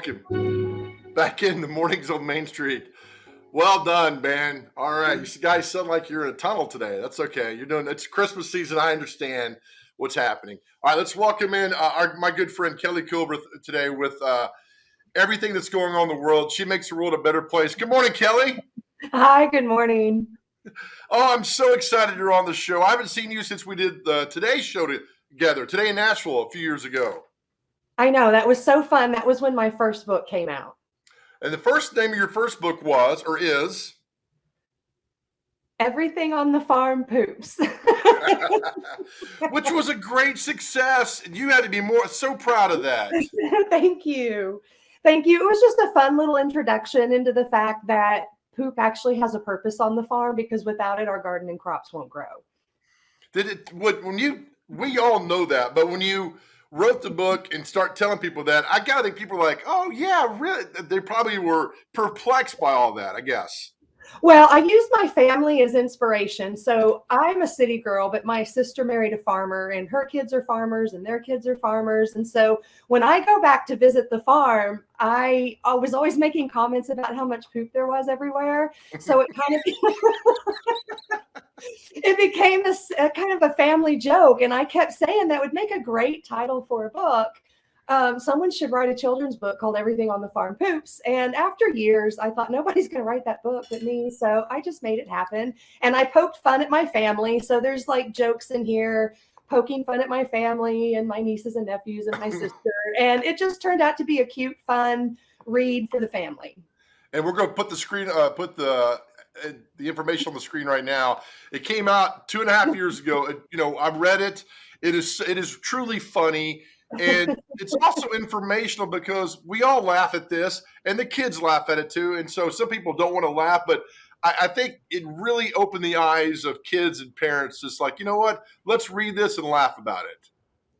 welcome back in the mornings on Main Street. Well done, man. All right, you guys sound like you're in a tunnel today. That's okay. You're doing. It's Christmas season. I understand what's happening. All right, let's welcome in my good friend Kelly Culbreth today with everything that's going on in the world. She makes the world a better place. Good morning, Kelly. Hi, good morning. Oh, I'm so excited you're on the show. I haven't seen you since we did the Today show together, Today in Nashville, a few years ago. I know, that was so fun. That was when my first book came out. And the first name of your first book was, or is? Everything on the Farm Poops. Which was a great success. You had to be so proud of that. Thank you. Thank you. It was just a fun little introduction into the fact that poop actually has a purpose on the farm, because without it, our garden and crops won't grow. We all know that, but when you wrote the book and start telling people that, I gotta think people are like, oh yeah, really? They probably were perplexed by all that, I guess. Well, I used my family as inspiration. So I'm a city girl, but my sister married a farmer, and her kids are farmers and their kids are farmers. And so when I go back to visit the farm, I was always making comments about how much poop there was everywhere. So it kind of it became a kind of a family joke. And I kept saying that would make a great title for a book. Someone should write a children's book called Everything on the Farm Poops. And after years, I thought nobody's going to write that book but me. So I just made it happen. And I poked fun at my family. So there's like jokes in here, poking fun at my family and my nieces and nephews and my sister. And it just turned out to be a cute, fun read for the family. And we're going to put the information on the screen right now. It came out 2.5 years ago. I read it. It is truly funny. And it's also informational because we all laugh at this and the kids laugh at it too. And so some people don't want to laugh, but I think it really opened the eyes of kids and parents. Just like, you know what, let's read this and laugh about it.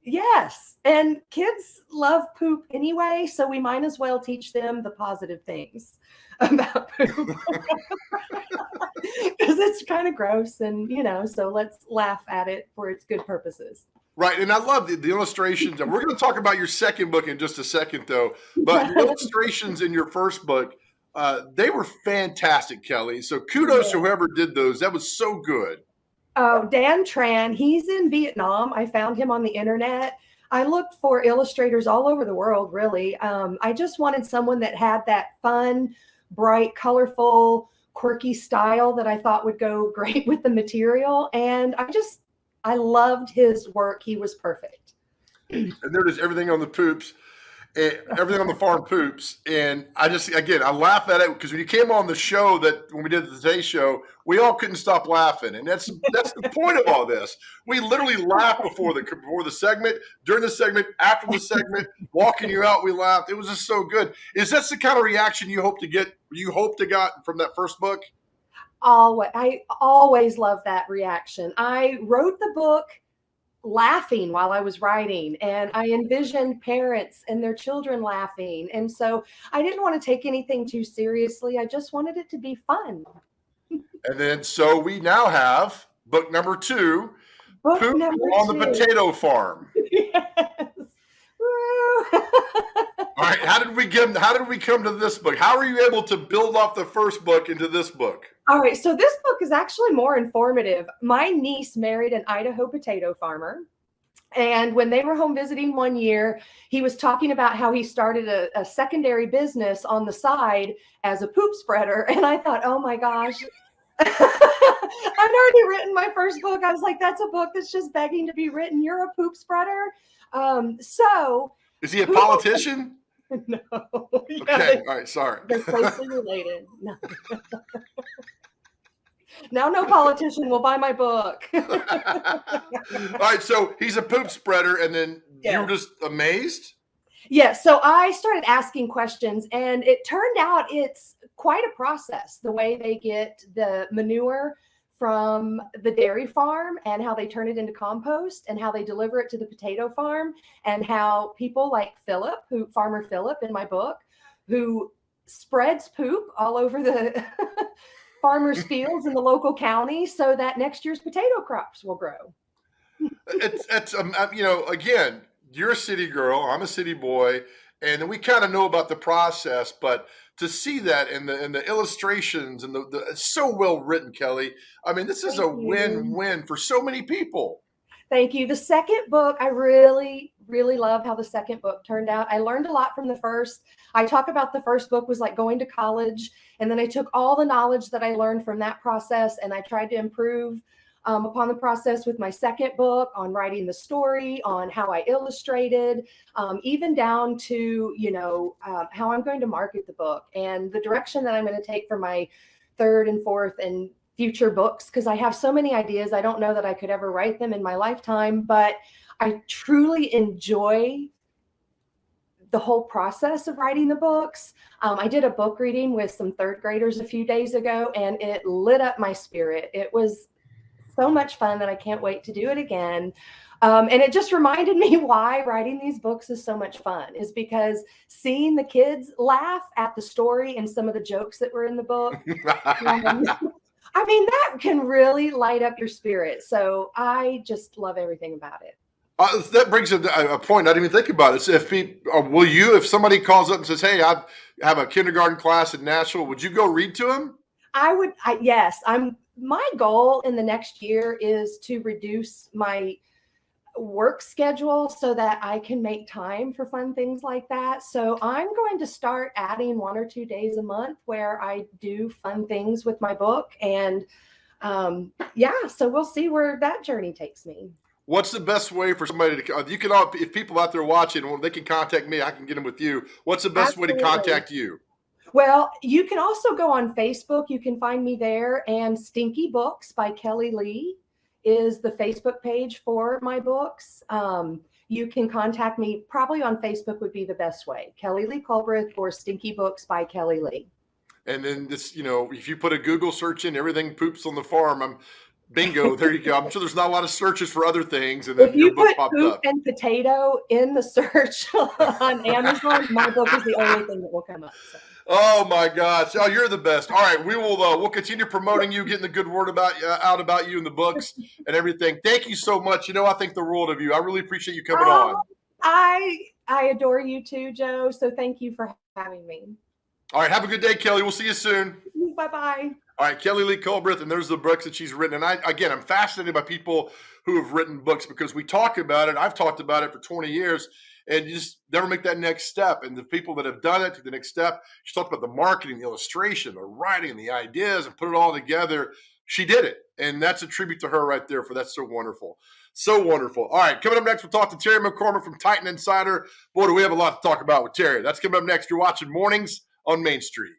Yes. And kids love poop anyway, so we might as well teach them the positive things about poop. Because it's kind of gross and, so let's laugh at it for its good purposes. Right, and I love the illustrations. And we're going to talk about your second book in just a second, though. But the illustrations in your first book, they were fantastic, Kelly. So kudos to whoever did those. That was so good. Oh, Dan Tran, he's in Vietnam. I found him on the internet. I looked for illustrators all over the world, really. I just wanted someone that had that fun, bright, colorful, quirky style that I thought would go great with the material. And I loved his work. He was perfect. And there it is, everything on the poops, everything on the farm poops. And I laugh at it because when you came on the show, that when we did the Today show, we all couldn't stop laughing. And that's the point of all this. We literally laughed before the segment, during the segment, after the segment, walking you out, we laughed. It was just so good. Is that the kind of reaction you hope to get from that first book? I always love that reaction. I wrote the book laughing while I was writing, and I envisioned parents and their children laughing. And so I didn't want to take anything too seriously. I just wanted it to be fun. And then, so we now have book number 2, Poop on the Potato Farm. Yes. All right. How did we come to this book? How were you able to build off the first book into this book? All right. So this book is actually more informative. My niece married an Idaho potato farmer. And when they were home visiting one year, he was talking about how he started a secondary business on the side as a poop spreader. And I thought, oh my gosh, I'd already written my first book. I was like, that's a book that's just begging to be written. You're a poop spreader. So is he a politician? No. Okay. All right. Sorry. They're closely related. No. Now no politician will buy my book. All right. So he's a poop spreader, and then you were just amazed? Yeah. So I started asking questions, and it turned out it's quite a process, the way they get the manure from the dairy farm and how they turn it into compost and how they deliver it to the potato farm, and how people like Farmer Philip in my book, who spreads poop all over the farmers' fields in the local county so that next year's potato crops will grow. Again, you're a city girl, I'm a city boy, and we kind of know about the process, but to see that and the illustrations and it's so well written, Kelly. I mean, this is Thank a you. win-win for so many people. Thank you. The second book, I really, really love how the second book turned out. I learned a lot from the first. I talk about the first book was like going to college, and then I took all the knowledge that I learned from that process and I tried to improve upon the process with my second book on writing the story, on how I illustrated, even down to, how I'm going to market the book and the direction that I'm going to take for my third and fourth and future books, because I have so many ideas. I don't know that I could ever write them in my lifetime, but I truly enjoy the whole process of writing the books. I did a book reading with some third graders a few days ago, and it lit up my spirit. It was so much fun that I can't wait to do it again. And it just reminded me why writing these books is so much fun, is because seeing the kids laugh at the story and some of the jokes that were in the book. I mean, that can really light up your spirit. So I just love everything about it. That brings a point I didn't even think about. It's if people, will you, if somebody calls up and says, "Hey, I have a kindergarten class in Nashville," would you go read to them? Yes, my goal in the next year is to reduce my work schedule so that I can make time for fun things like that. So I'm going to start adding 1 or 2 days a month where I do fun things with my book. And yeah, so we'll see where that journey takes me. What's the best way for somebody to? You can all, if people out there watching, well, they can contact me. I can get them with you. What's the best way to Absolutely. contact you? Well, you can also go on Facebook. You can find me there. And Stinky Books by Kelly Lee is the Facebook page for my books. You can contact me probably on Facebook would be the best way. Kelly Lee Culbreth or Stinky Books by Kelly Lee. And then this, if you put a Google search in, everything poops on the farm. I'm bingo. There you go. I'm sure there's not a lot of searches for other things, and If then your you book put popped poop up. and potato in the search on Amazon, my book is the only thing that will come up. So. Oh my gosh! Oh, you're the best. All right, we'll continue promoting you, getting the good word out about you in the books and everything. Thank you so much. I think the world of you. I really appreciate you coming Oh, on. I adore you too, Joe. So thank you for having me. All right, have a good day, Kelly. We'll see you soon. Bye bye. All right, Kelly Lee Culbreth, and there's the books that she's written. And I'm fascinated by people who have written books because we talk about it. I've talked about it for 20 years, and you just never make that next step. And the people that have done it to the next step, she talked about the marketing, the illustration, the writing, the ideas, and put it all together. She did it, and that's a tribute to her right there. For that's so wonderful, so wonderful. All right, coming up next, we'll talk to Terry McCormick from Titan Insider. Boy, do we have a lot to talk about with Terry. That's coming up next. You're watching Mornings on Main Street.